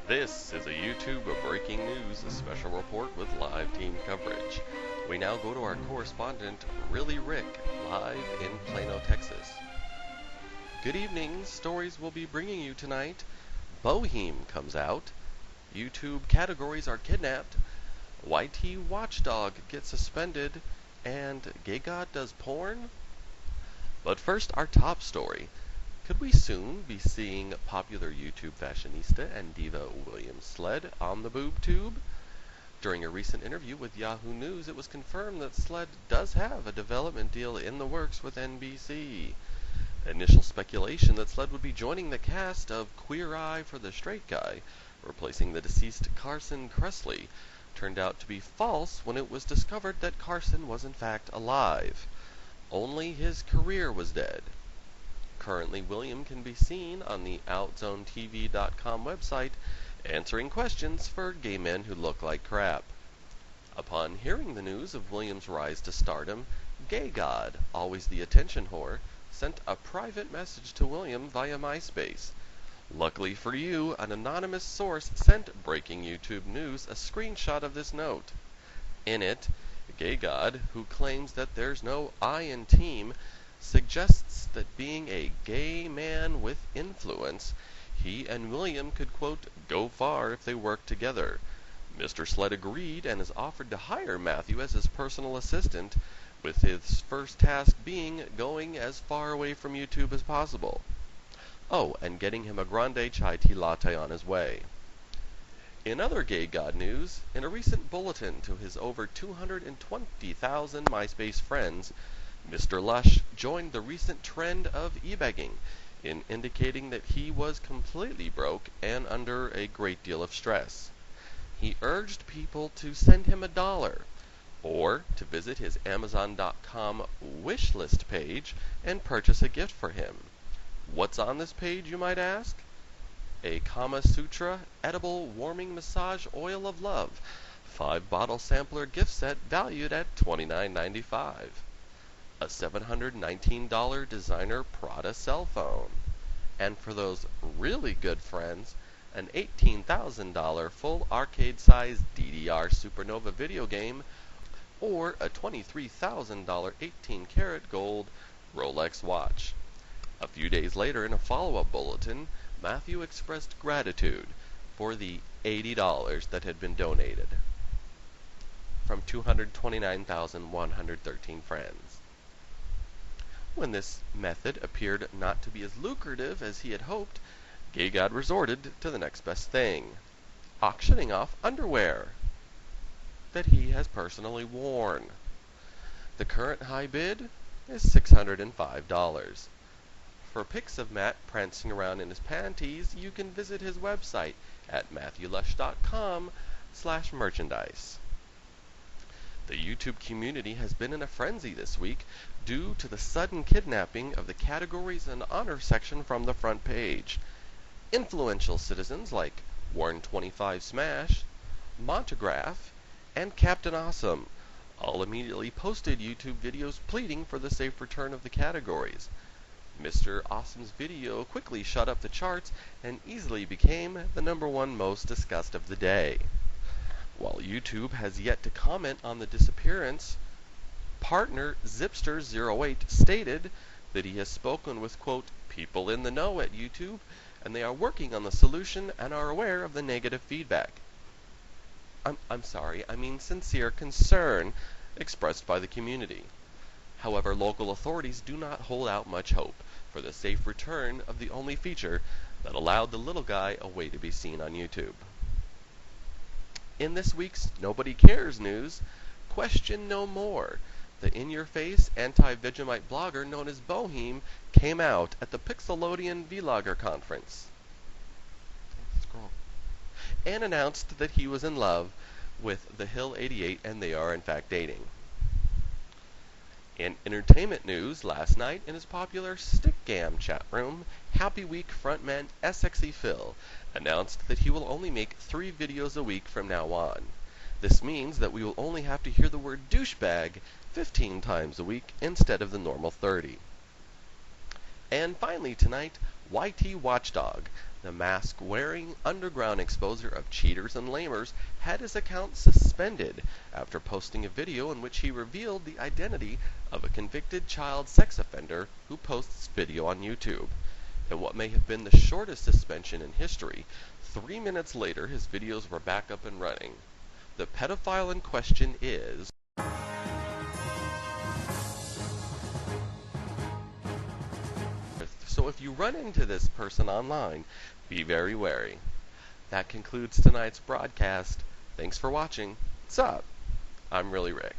This is a YouTube breaking news special report with live team coverage. We now go to our correspondent, ReallyRick, live in Plano, Texas. Good evening. Stories we'll be bringing you tonight. Bohem comes out. YouTube categories are kidnapped. YT Watchdog gets suspended. And Gay God does porn? But first, our top story. Could we soon be seeing popular YouTube fashionista and diva William Sled on the boob tube? During a recent interview with Yahoo News, it was confirmed that Sled does have a development deal in the works with NBC. Initial speculation that Sled would be joining the cast of Queer Eye for the Straight Guy, replacing the deceased Carson Kressley, turned out to be false when it was discovered that Carson was in fact alive. Only his career was dead. Currently, William can be seen on the OutZoneTV.com website answering questions for gay men who look like crap. Upon hearing the news of William's rise to stardom, Gay God, always the attention whore, sent a private message to William via MySpace. Luckily for you, an anonymous source sent Breaking YouTube News a screenshot of this note. In it, Gay God, who claims that there's no I in team, suggests that being a gay man with influence, he and William could, quote, go far if they worked together. Mr. Sled agreed and has offered to hire Matthew as his personal assistant, with his first task being going as far away from YouTube as possible. Oh, and getting him a grande chai tea latte on his way. In other Gay God news, in a recent bulletin to his over 220,000 MySpace friends, Mr. Lush joined the recent trend of e-begging in indicating that he was completely broke and under a great deal of stress. He urged people to send him $1 or to visit his Amazon.com wish list page and purchase a gift for him. What's on this page, you might ask? A Kama Sutra edible warming massage oil of love, 5-bottle sampler gift set valued at $29.95. A $719 designer Prada cell phone, and for those really good friends, an $18,000 full arcade-sized DDR Supernova video game, or a $23,000 18-karat gold Rolex watch. A few days later, in a follow-up bulletin, Matthew expressed gratitude for the $80 that had been donated from 229,113 friends. When this method appeared not to be as lucrative as he had hoped, Gay God resorted to the next best thing, auctioning off underwear that he has personally worn. The current high bid is $605. For pics of Matt prancing around in his panties, you can visit his website at MatthewLush.com/merchandise. The YouTube community has been in a frenzy this week due to the sudden kidnapping of the categories and honor section from the front page. Influential citizens like Warren25 Smash, Montagraph, and Captain Awesome all immediately posted YouTube videos pleading for the safe return of the categories. Mr. Awesome's video quickly shot up the charts and easily became the #1 most discussed of the day. While YouTube has yet to comment on the disappearance, partner Zipster08 stated that he has spoken with, quote, people in the know at YouTube, and they are working on the solution and are aware of the negative feedback. I'm sorry, I mean sincere concern expressed by the community. However, local authorities do not hold out much hope for the safe return of the only feature that allowed the little guy a way to be seen on YouTube. In this week's Nobody Cares news, question no more. The in-your-face anti-Vegemite blogger known as Bohem came out at the Pixelodian Vlogger conference and announced that he was in love with the Hill 88 and they are in fact dating. In entertainment news, last night in his popular Stickgam chat room, Happy Week frontman SXE Phil announced that he will only make 3 videos a week from now on. This means that we will only have to hear the word douchebag 15 times a week instead of the normal 30. And finally tonight, YT Watchdog, The mask-wearing underground exposer of cheaters and lamers had his account suspended after posting a video in which he revealed the identity of a convicted child sex offender who posts video on YouTube. In what may have been the shortest suspension in history, 3 minutes later his videos were back up and running. The pedophile in question is... So if you run into this person online, be very wary. That concludes tonight's broadcast. Thanks for watching. What's up? I'm ReallyRick.